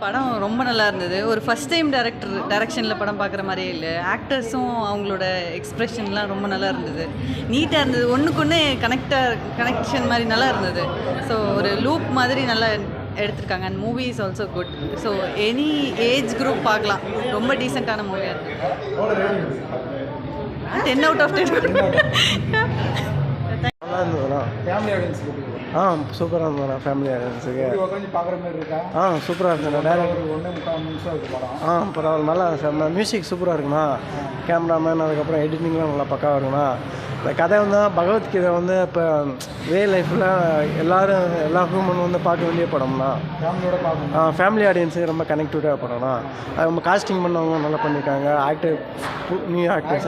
படம் ரொம்ப நல்லா இருந்தது. ஒரு ஃபர்ஸ்ட் டைம் டைரக்ஷனில் படம் பார்க்குற மாதிரியே இல்லை. ஆக்டர்ஸும் அவங்களோட எக்ஸ்ப்ரெஷன்லாம் ரொம்ப நல்லா இருந்தது. நீட்டாக இருந்தது. ஒன்றுக்கொன்று கனெக்ஷன் மாதிரி நல்லா இருந்தது. ஸோ ஒரு லூப் மாதிரி நல்லா எடுத்திருக்காங்க. And movie is also good. So any age group பார்க்கலாம். ரொம்ப டீசெண்டான மூவியாக இருக்குது. 10 out of 10. நல்லா இருந்ததுண்ணா. ஃபேமிலி ஆடியன்ஸ் சூப்பராக இருந்ததுண்ணா. ஃபேமிலி ஆடியன்ஸுக்கு உட்காந்து பார்க்குற மாதிரி இருக்கா? சூப்பராக இருந்ததுண்ணா. டேரக்டர் 1.25 நிமிஷம் இருக்கு படம். பரவாயில்ல, நல்லா செம்ம மியூசிக் சூப்பராக இருக்குண்ணா. கேமராமேன் அதுக்கப்புறம் எடிட்டிங்லாம் நல்லா பக்காவாக இருக்குண்ணா. இந்த கதை வந்து பகவத்கீதை வந்து இப்போ ரியல் லைஃப்பில் எல்லா ஹியூமன் வந்து பார்க்க வேண்டிய படம்னா. ஃபேமிலியோட பார்க்கணும். ஃபேமிலி ஆடியன்ஸுக்கு ரொம்ப கனெக்டிவாக படம்னா. அது நம்ம காஸ்டிங் பண்ணவங்க நல்லா பண்ணியிருக்காங்க. நியூ ஆக்டர்ஸ்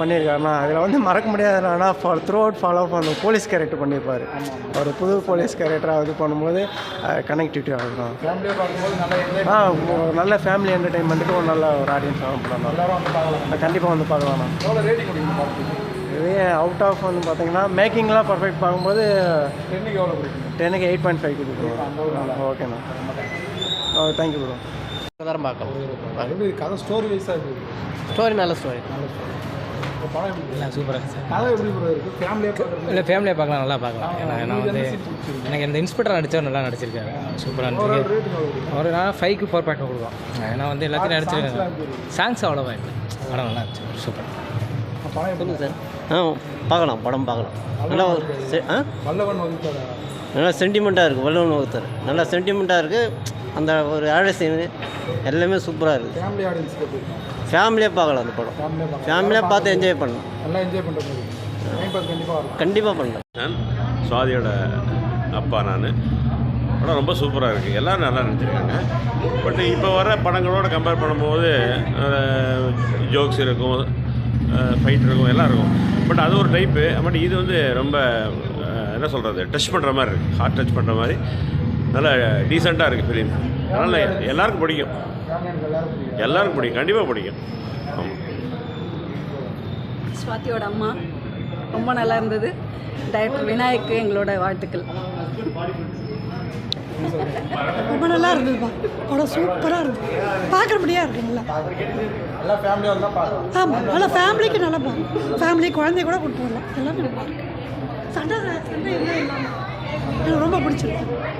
பண்ணியிருக்காருண்ணா. அதில் வந்து மறக்க முடியாதுண்ணா. த்ரூ அவுட் ஃபாலோ பண்ண போலீஸ் கேரக்டர் பண்ணியிருப்பார். ஒரு புது போலீஸ் கேரக்டராக இது பண்ணும்போது கனெக்டிவிட்டி ஆகுதுண்ணா. ஃபேமிலியாக பார்க்கும்போது நல்ல ஃபேமிலி என்டர்டெயின்மெண்ட்டுக்கு ஒரு நல்ல ஒரு ஆடியன்ஸ் ஆகப்படலாம். எல்லாரும் வந்து பார்க்கலாம். கண்டிப்பாக வந்து பார்க்கலாம்ண்ணா. எவ்வளோ ரேட்டிங் கொடுக்கணும்? இதே அவுட் ஆஃப் வந்து பார்த்தீங்கன்னா மேக்கிங்லாம் பர்ஃபெக்ட் பார்க்கும்போது 10க்கு எவ்வளோ கொடுக்கணும்? 10க்கு 8.5 கொடுக்குறோம். ஓகேண்ணா. Thank you bro. தான் பார்க்கலாம். எப்படி கதை ஸ்டோரி வைஸாக இருக்குது? ஸ்டோரி நல்ல ஸ்டோரி. இப்போ படம் எப்படி இல்லை சூப்பராக சார். கதை எப்படி ப்ரோ இருக்குது? ஃபேமிலியாக பார்க்குறது இல்லை ஃபேமிலியாக பார்க்கலாம், நல்லா பார்க்கலாம். ஏன்னா நான் வந்து எனக்கு இந்த இன்ஸ்பெக்டர் நடித்தவர் நல்லா நடிச்சிருக்காரு. சூப்பராக இருந்துச்சு. ஒரு நான் 5க்கு 4.5 கொடுக்கலாம். ஏன்னா வந்து எல்லாத்தையும் நடிச்சிருக்காங்க. சாங்ஸ் அவ்வளோவா இல்லை. படம் நல்லா இருந்துச்சு. சூப்பர். படம் எப்படி சார்? பார்க்கலாம், படம் பார்க்கலாம். நல்லா வல்லவன் வகுத்தாரா? நல்லா சென்டிமெண்ட்டாக இருக்குது. வல்லவன் வகுத்தார் நல்லா சென்டிமெண்ட்டாக இருக்குது. அந்த ஒரு ஆட சீனு எல்லாமே சூப்பராக இருக்குது. ஃபேமிலி ஆடியன்ஸ்க்கு எப்படி? ஃபேமிலியாக பார்க்கலாம் அந்த படம். ஃபேமிலியாக பார்த்து என்ஜாய் பண்ணலாம். நல்லா என்ஜாய் பண்ணுற மாதிரி டைம் பாஸ் கண்டிப்பாக இருக்கும். கண்டிப்பாக பண்ணலாம். நான் சுவாதியோட அப்பா. நான் படம் ரொம்ப சூப்பராக இருக்குது. எல்லோரும் நல்லா நினச்சிருக்காங்க. பட் இப்போ வர படங்களோட கம்பேர் பண்ணும்போது ஜோக்ஸ் இருக்கும், ஃபைட் இருக்கும், எல்லாம் இருக்கும். பட் அது ஒரு டைப்பு. பட் இது வந்து ரொம்ப என்ன சொல்கிறது, டச் பண்ணுற மாதிரி இருக்குது. ஹார்ட் டச் பண்ணுற மாதிரி நல்லா டீசெண்டாக இருக்குது ஃபிலிம். அதனால் எல்லாருக்கும் பிடிக்கும். எல்லாருக்கும் பிடிக்கும், கண்டிப்பாக பிடிக்கும். ஆமாம். ஸ்வாதியோட அம்மா ரொம்ப நல்லா இருந்தது. டைரக்டர் விநாயக்கு எங்களோட வாழ்த்துக்கள். ரொம்ப நல்லா இருந்ததுப்பா. படம் சூப்பராக இருந்தது. பார்க்குறபடியாக இருக்குங்களா? நல்லா ஃபேமிலியாக இருந்தால் பார்க்கலாம். ஆமாம், நல்லா ஃபேமிலிக்கு நல்லா பார்க்கலாம். ஃபேமிலி குழந்தைய கூட கூப்பிட்டு வரலாம். எல்லாமே நல்லா இருக்கு. சண்டை எல்லாம் இல்லாமல் எனக்கு ரொம்ப பிடிச்சிருக்கு.